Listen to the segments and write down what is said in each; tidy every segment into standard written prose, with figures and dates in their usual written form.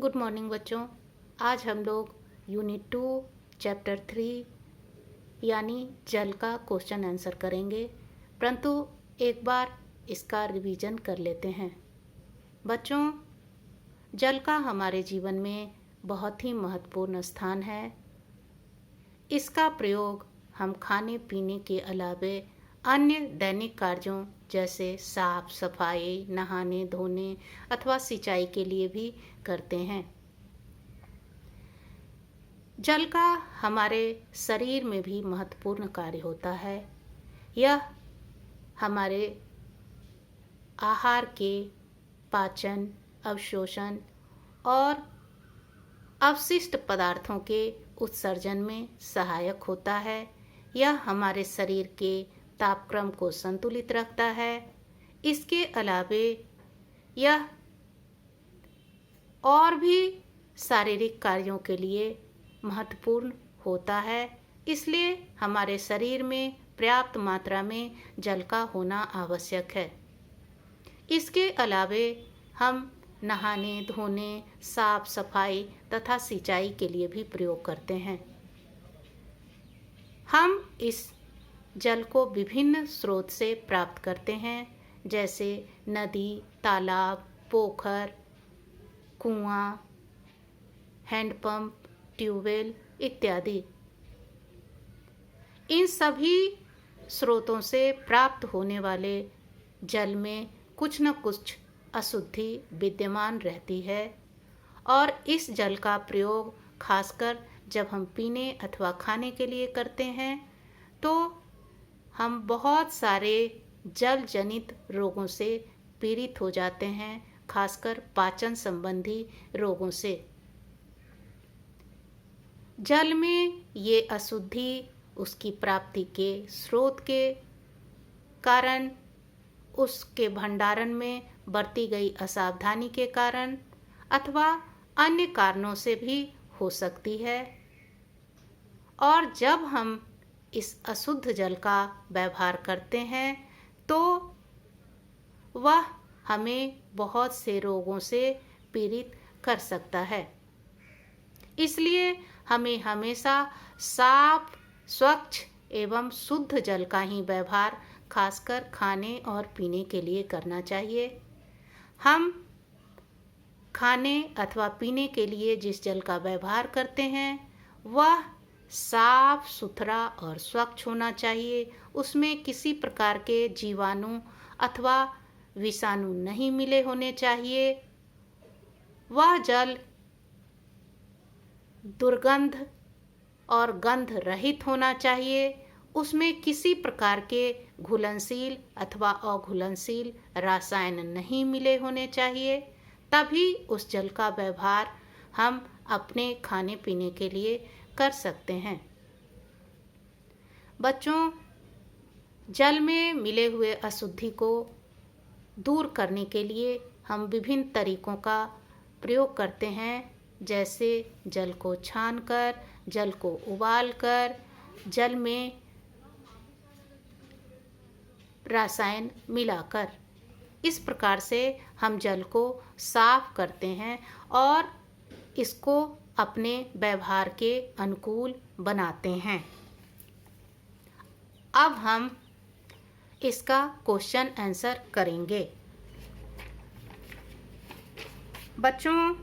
Good morning बच्चों। आज हम लोग यूनिट 2 चैप्टर 3 यानी जल का क्वेश्चन आंसर करेंगे, परंतु एक बार इसका रिवीजन कर लेते हैं। बच्चों, जल का हमारे जीवन में बहुत ही महत्वपूर्ण स्थान है। इसका प्रयोग हम खाने पीने के अलावे अन्य दैनिक कार्यों जैसे साफ सफाई, नहाने धोने अथवा सिंचाई के लिए भी करते हैं। जल का हमारे शरीर में भी महत्वपूर्ण कार्य होता है। यह हमारे आहार के पाचन, अवशोषण और अवशिष्ट पदार्थों के उत्सर्जन में सहायक होता है। यह हमारे शरीर के तापक्रम को संतुलित रखता है। इसके अलावे यह और भी शारीरिक कार्यों के लिए महत्वपूर्ण होता है, इसलिए हमारे शरीर में पर्याप्त मात्रा में जल का होना आवश्यक है। इसके अलावे हम नहाने धोने, साफ सफाई तथा सिंचाई के लिए भी प्रयोग करते हैं। हम इस जल को विभिन्न स्रोत से प्राप्त करते हैं, जैसे नदी, तालाब, पोखर, कुआं, हैंडपंप, ट्यूबवेल इत्यादि। इन सभी स्रोतों से प्राप्त होने वाले जल में कुछ न कुछ अशुद्धि विद्यमान रहती है और इस जल का प्रयोग खासकर जब हम पीने अथवा खाने के लिए करते हैं तो हम बहुत सारे जल जनित रोगों से पीड़ित हो जाते हैं, खासकर पाचन संबंधी रोगों से। जल में ये अशुद्धि उसकी प्राप्ति के स्रोत के कारण, उसके भंडारण में बरती गई असावधानी के कारण अथवा अन्य कारणों से भी हो सकती है। और जब हम इस अशुद्ध जल का व्यवहार करते हैं तो वह हमें बहुत से रोगों से पीड़ित कर सकता है। इसलिए हमें हमेशा साफ, स्वच्छ एवं शुद्ध जल का ही व्यवहार खासकर खाने और पीने के लिए करना चाहिए। हम खाने अथवा पीने के लिए जिस जल का व्यवहार करते हैं वह साफ सुथरा और स्वच्छ होना चाहिए। उसमें किसी प्रकार के जीवाणु अथवा विषाणु नहीं मिले होने चाहिए। वह जल दुर्गंध और गंध रहित होना चाहिए। उसमें किसी प्रकार के घुलनशील अथवा अघुलनशील रसायन नहीं मिले होने चाहिए, तभी उस जल का व्यवहार हम अपने खाने पीने के लिए कर सकते हैं। बच्चों, जल में मिले हुए अशुद्धि को दूर करने के लिए हम विभिन्न तरीकों का प्रयोग करते हैं, जैसे जल को छानकर, जल को उबालकर, जल में रसायन मिलाकर। इस प्रकार से हम जल को साफ करते हैं और इसको अपने व्यवहार के अनुकूल बनाते हैं। अब हम इसका क्वेश्चन आंसर करेंगे। बच्चों,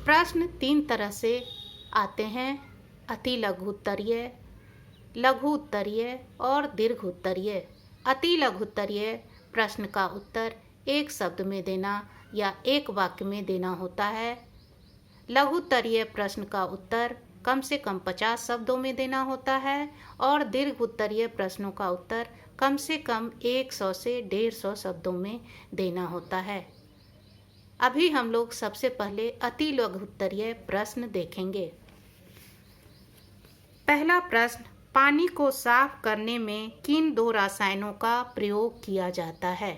प्रश्न 3 तरह से आते हैं: अति लघु उत्तरीय, लघु उत्तरीय और दीर्घ उत्तरीय। अति लघु उत्तरीय प्रश्न का उत्तर एक शब्द में देना या एक वाक्य में देना होता है। लघु उत्तरीय प्रश्न का उत्तर कम से कम 50 शब्दों में देना होता है और दीर्घ उत्तरीय प्रश्नों का उत्तर कम से कम 100 से 150 शब्दों में देना होता है। अभी हम लोग सबसे पहले अति लघु उत्तरीय प्रश्न देखेंगे। पहला प्रश्न: पानी को साफ करने में किन 2 रसायनों का प्रयोग किया जाता है?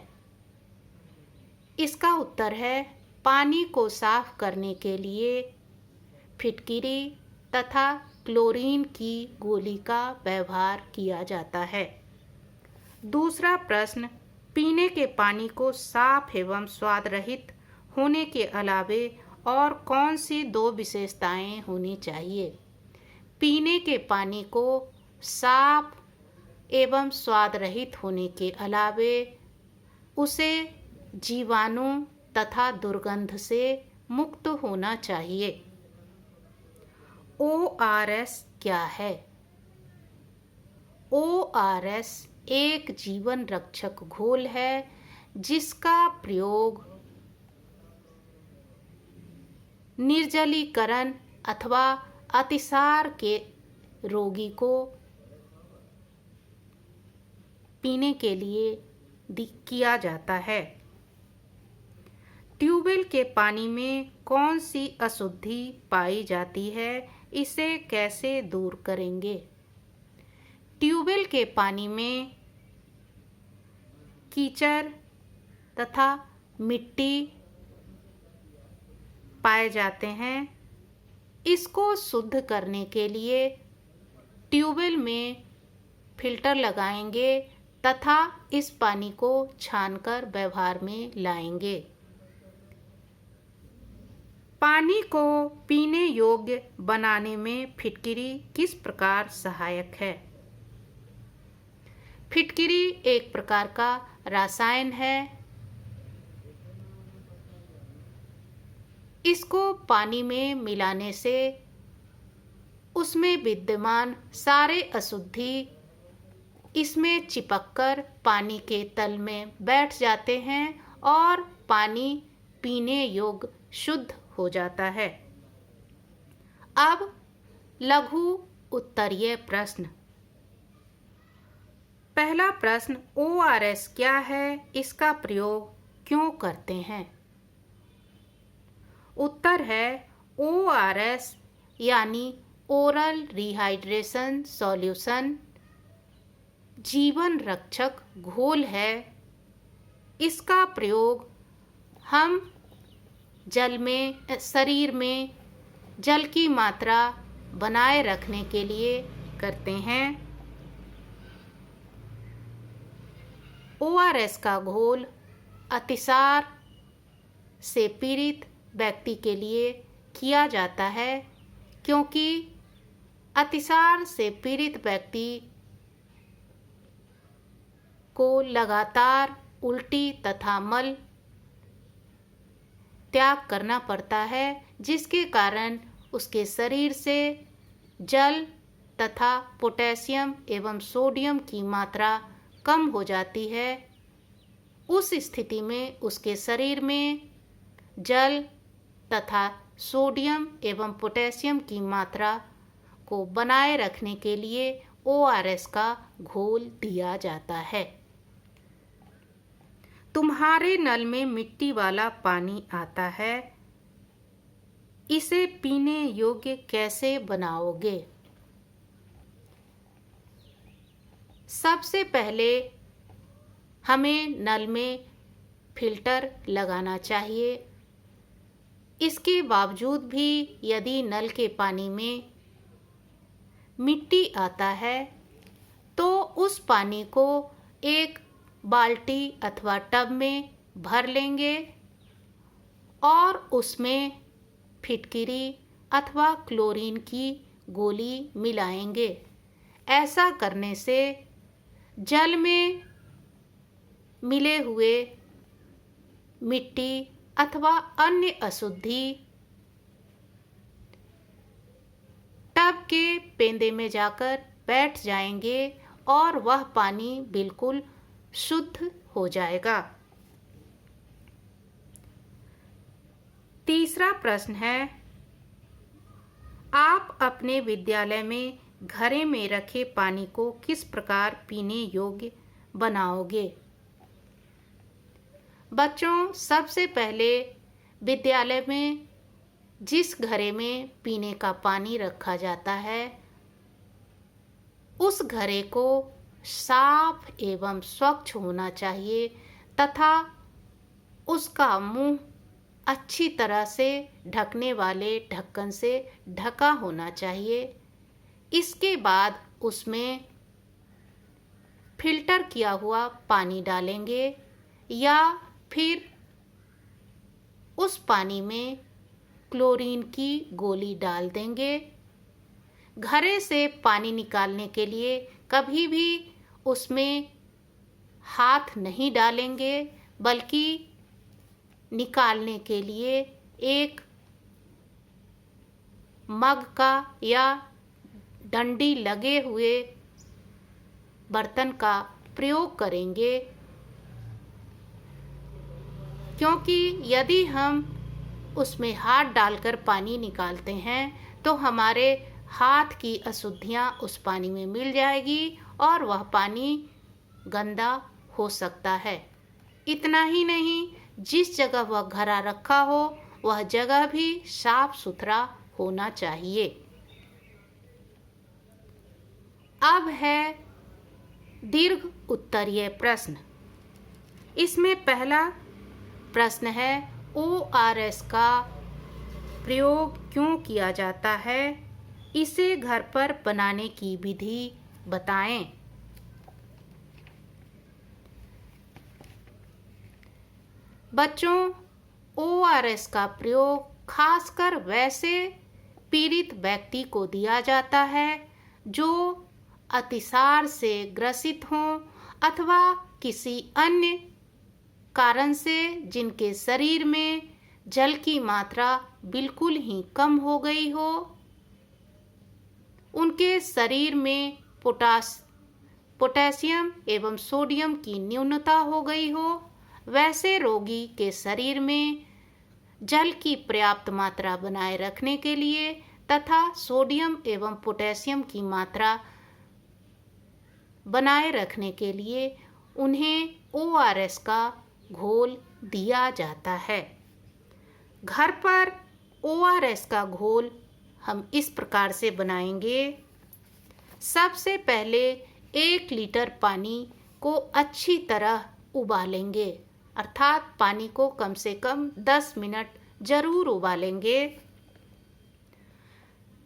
इसका उत्तर है पानी को साफ करने के लिए फिटकिरी तथा क्लोरीन की गोली का व्यवहार किया जाता है। दूसरा प्रश्न: पीने के पानी को साफ एवं स्वाद रहित होने के अलावे और कौन सी दो विशेषताएं होनी चाहिए? पीने के पानी को साफ एवं स्वाद रहित होने के अलावे उसे जीवाणु तथा दुर्गंध से मुक्त होना चाहिए। ORS क्या है? ORS एक जीवन रक्षक घोल है जिसका प्रयोग निर्जलीकरण अथवा अतिसार के रोगी को पीने के लिए किया जाता है। ट्यूबवेल के पानी में कौन सी अशुद्धि पाई जाती है, इसे कैसे दूर करेंगे? ट्यूबवेल के पानी में कीचड़ तथा मिट्टी पाए जाते हैं। इसको शुद्ध करने के लिए ट्यूबवेल में फिल्टर लगाएंगे तथा इस पानी को छानकर व्यवहार में लाएंगे। पानी को पीने योग्य बनाने में फिटकिरी किस प्रकार सहायक है? फिटकिरी एक प्रकार का रसायन है। इसको पानी में मिलाने से उसमें विद्यमान सारे अशुद्धि इसमें चिपककर पानी के तल में बैठ जाते हैं और पानी पीने योग्य शुद्ध हो जाता है। अब लघु उत्तरीय प्रश्न। पहला प्रश्न, ORS क्या है, इसका प्रयोग क्यों करते हैं? उत्तर है ORS यानी ओरल रिहाइड्रेशन सॉल्यूशन जीवन रक्षक घोल है। इसका प्रयोग हम शरीर में जल की मात्रा बनाए रखने के लिए करते हैं। ORS का घोल अतिसार से पीड़ित व्यक्ति के लिए किया जाता है, क्योंकि अतिसार से पीड़ित व्यक्ति को लगातार उल्टी तथा मल त्याग करना पड़ता है, जिसके कारण उसके शरीर से जल तथा पोटेशियम एवं सोडियम की मात्रा कम हो जाती है। उस स्थिति में उसके शरीर में जल तथा सोडियम एवं पोटेशियम की मात्रा को बनाए रखने के लिए ORS का घोल दिया जाता है। तुम्हारे नल में मिट्टी वाला पानी आता है, इसे पीने योग्य कैसे बनाओगे? सबसे पहले हमें नल में फिल्टर लगाना चाहिए। इसके बावजूद भी यदि नल के पानी में मिट्टी आता है तो उस पानी को एक बाल्टी अथवा टब में भर लेंगे और उसमें फिटकिरी अथवा क्लोरीन की गोली मिलाएंगे। ऐसा करने से जल में मिले हुए मिट्टी अथवा अन्य अशुद्धि टब के पेंदे में जाकर बैठ जाएंगे और वह पानी बिल्कुल शुद्ध हो जाएगा। तीसरा प्रश्न है, आप अपने विद्यालय में घड़े में रखे पानी को किस प्रकार पीने योग्य बनाओगे? बच्चों, सबसे पहले विद्यालय में जिस घड़े में पीने का पानी रखा जाता है उस घड़े को साफ एवं स्वच्छ होना चाहिए तथा उसका मुंह अच्छी तरह से ढकने वाले ढक्कन से ढका होना चाहिए। इसके बाद उसमें फिल्टर किया हुआ पानी डालेंगे या फिर उस पानी में क्लोरीन की गोली डाल देंगे। घड़े से पानी निकालने के लिए कभी भी उसमें हाथ नहीं डालेंगे, बल्कि निकालने के लिए एक मग का या डंडी लगे हुए बर्तन का प्रयोग करेंगे, क्योंकि यदि हम उसमें हाथ डालकर पानी निकालते हैं तो हमारे हाथ की अशुद्धियां उस पानी में मिल जाएगी और वह पानी गंदा हो सकता है। इतना ही नहीं, जिस जगह वह घड़ा रखा हो वह जगह भी साफ सुथरा होना चाहिए। अब है दीर्घ उत्तरीय प्रश्न। इसमें पहला प्रश्न है, ORS का प्रयोग क्यों किया जाता है? इसे घर पर बनाने की विधि बताएं। बच्चों, ORS का प्रयोग खासकर वैसे पीड़ित व्यक्ति को दिया जाता है जो अतिसार से ग्रसित हों अथवा किसी अन्य कारण से जिनके शरीर में जल की मात्रा बिल्कुल ही कम हो गई हो, उनके शरीर में पोटेशियम एवं सोडियम की न्यूनता हो गई हो, वैसे रोगी के शरीर में जल की पर्याप्त मात्रा बनाए रखने के लिए तथा सोडियम एवं पोटेशियम की मात्रा बनाए रखने के लिए उन्हें ORS का घोल दिया जाता है। घर पर ORS का घोल हम इस प्रकार से बनाएंगे। सबसे पहले 1 लीटर पानी को अच्छी तरह उबालेंगे, अर्थात पानी को कम से कम 10 मिनट जरूर उबालेंगे।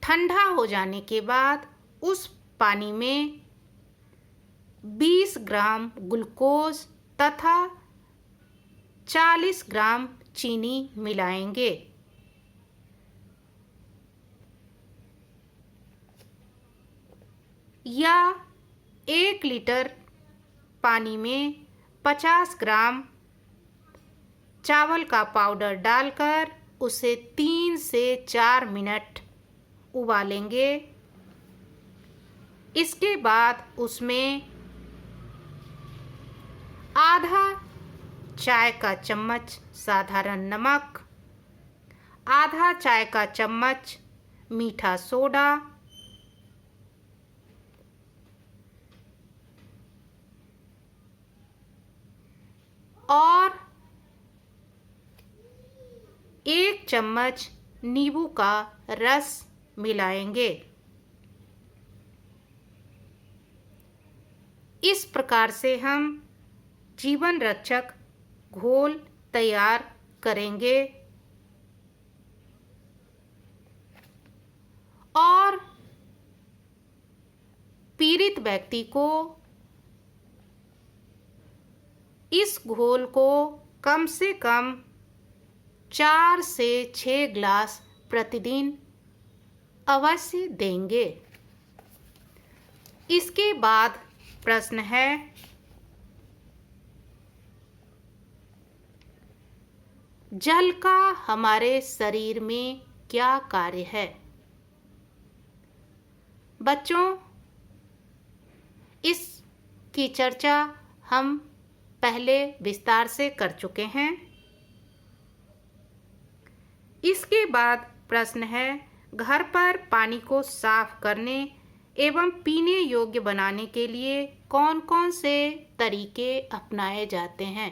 ठंडा हो जाने के बाद उस पानी में 20 ग्राम ग्लूकोज तथा 40 ग्राम चीनी मिलाएंगे। या 1 लीटर पानी में 50 ग्राम चावल का पाउडर डालकर उसे 3 से 4 मिनट उबालेंगे। इसके बाद उसमें आधा चाय का चम्मच साधारण नमक, आधा चाय का चम्मच मीठा सोडा, और 1 चम्मच नींबू का रस मिलाएंगे। इस प्रकार से हम जीवन रक्षक घोल तैयार करेंगे और पीड़ित व्यक्ति को इस घोल को कम से कम 4 से 6 ग्लास प्रतिदिन अवश्य देंगे। इसके बाद प्रश्न है, जल का हमारे शरीर में क्या कार्य है? बच्चों, इसकी चर्चा हम पहले विस्तार से कर चुके हैं। इसके बाद प्रश्न है, घर पर पानी को साफ करने एवं पीने योग्य बनाने के लिए कौन कौन से तरीके अपनाए जाते हैं?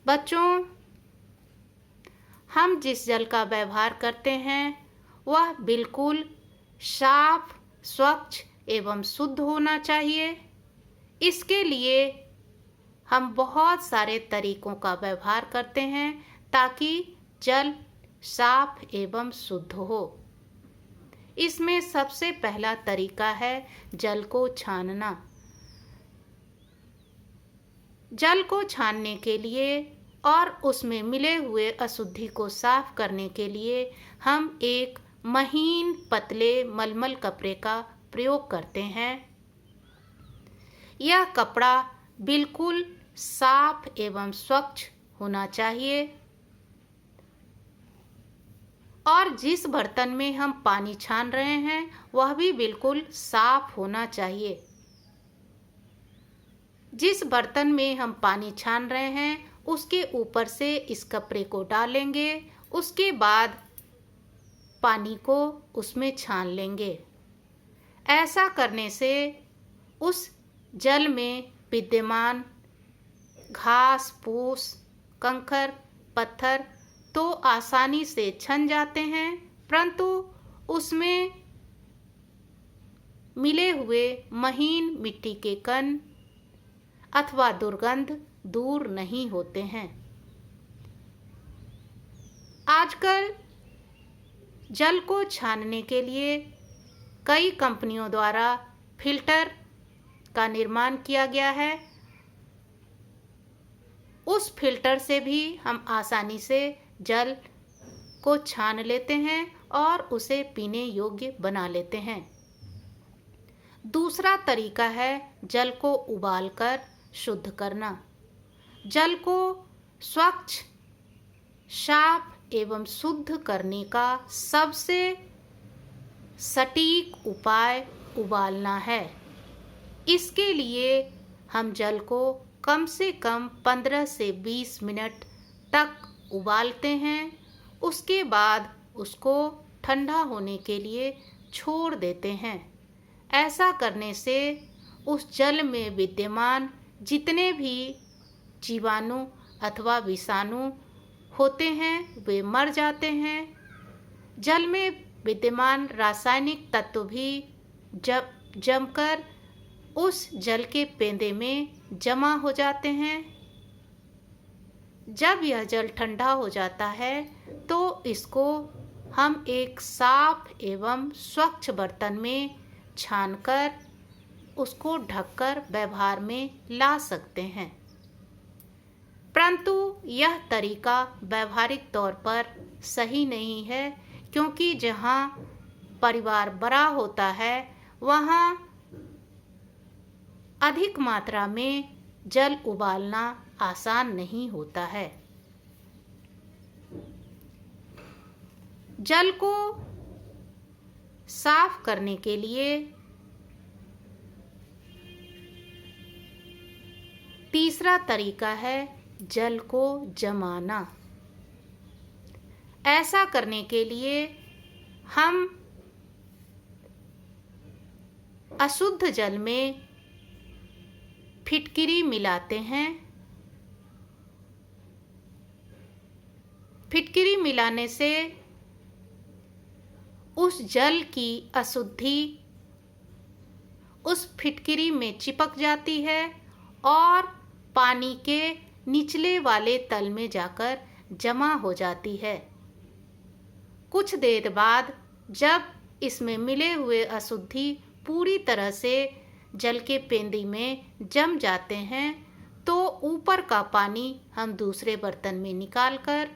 बच्चों, हम जिस जल का व्यवहार करते हैं वह बिल्कुल साफ, स्वच्छ एवं शुद्ध होना चाहिए। इसके लिए हम बहुत सारे तरीकों का व्यवहार करते हैं ताकि जल साफ एवं शुद्ध हो। इसमें सबसे पहला तरीका है जल को छानना। जल को छानने के लिए और उसमें मिले हुए अशुद्धि को साफ करने के लिए हम एक महीन पतले मलमल कपड़े का प्रयोग करते हैं। यह कपड़ा बिल्कुल साफ एवं स्वच्छ होना चाहिए और जिस बर्तन में हम पानी छान रहे हैं वह भी बिल्कुल साफ होना चाहिए। जिस बर्तन में हम पानी छान रहे हैं उसके ऊपर से इस कपड़े को डालेंगे, उसके बाद पानी को उसमें छान लेंगे। ऐसा करने से उस जल में विद्यमान घास फूस कंकड़ पत्थर तो आसानी से छन जाते हैं, परंतु उसमें मिले हुए महीन मिट्टी के कण अथवा दुर्गंध दूर नहीं होते हैं। आजकल जल को छानने के लिए कई कंपनियों द्वारा फिल्टर का निर्माण किया गया है। उस फिल्टर से भी हम आसानी से जल को छान लेते हैं और उसे पीने योग्य बना लेते हैं। दूसरा तरीका है जल को उबालकर शुद्ध करना। जल को स्वच्छ साफ एवं शुद्ध करने का सबसे सटीक उपाय उबालना है। इसके लिए हम जल को कम से कम 15 से 20 मिनट तक उबालते हैं। उसके बाद उसको ठंडा होने के लिए छोड़ देते हैं। ऐसा करने से उस जल में विद्यमान जितने भी जीवाणु अथवा विषाणु होते हैं वे मर जाते हैं। जल में विद्यमान रासायनिक तत्व भी जमकर उस जल के पेंदे में जमा हो जाते हैं। जब यह जल ठंडा हो जाता है तो इसको हम एक साफ एवं स्वच्छ बर्तन में छानकर उसको ढककर व्यवहार में ला सकते हैं। परंतु यह तरीका व्यावहारिक तौर पर सही नहीं है, क्योंकि जहाँ परिवार बड़ा होता है वहाँ अधिक मात्रा में जल उबालना आसान नहीं होता है। जल को साफ करने के लिए तीसरा तरीका है जल को जमाना। ऐसा करने के लिए हम अशुद्ध जल में फिटकिरी मिलाते हैं। फिटकिरी मिलाने से उस जल की अशुद्धि उस फिटकिरी में चिपक जाती है और पानी के निचले वाले तल में जाकर जमा हो जाती है। कुछ देर बाद जब इसमें मिले हुए अशुद्धि पूरी तरह से जल के पेंदी में जम जाते हैं तो ऊपर का पानी हम दूसरे बर्तन में निकालकर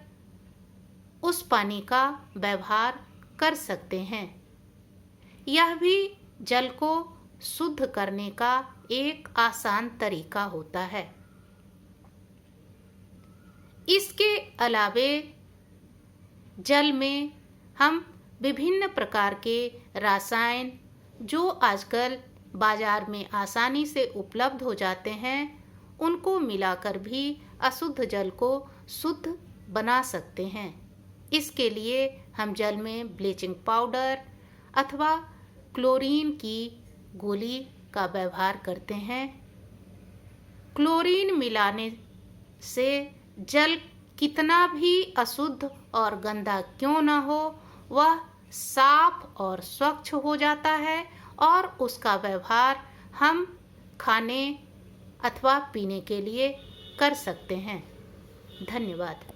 उस पानी का व्यवहार कर सकते हैं। यह भी जल को शुद्ध करने का एक आसान तरीका होता है। इसके अलावे जल में हम विभिन्न प्रकार के रसायन जो आजकल बाजार में आसानी से उपलब्ध हो जाते हैं उनको मिलाकर भी अशुद्ध जल को शुद्ध बना सकते हैं। इसके लिए हम जल में ब्लीचिंग पाउडर अथवा क्लोरीन की गोली का व्यवहार करते हैं। क्लोरीन मिलाने से जल कितना भी अशुद्ध और गंदा क्यों ना हो वह साफ और स्वच्छ हो जाता है और उसका व्यवहार हम खाने अथवा पीने के लिए कर सकते हैं। धन्यवाद।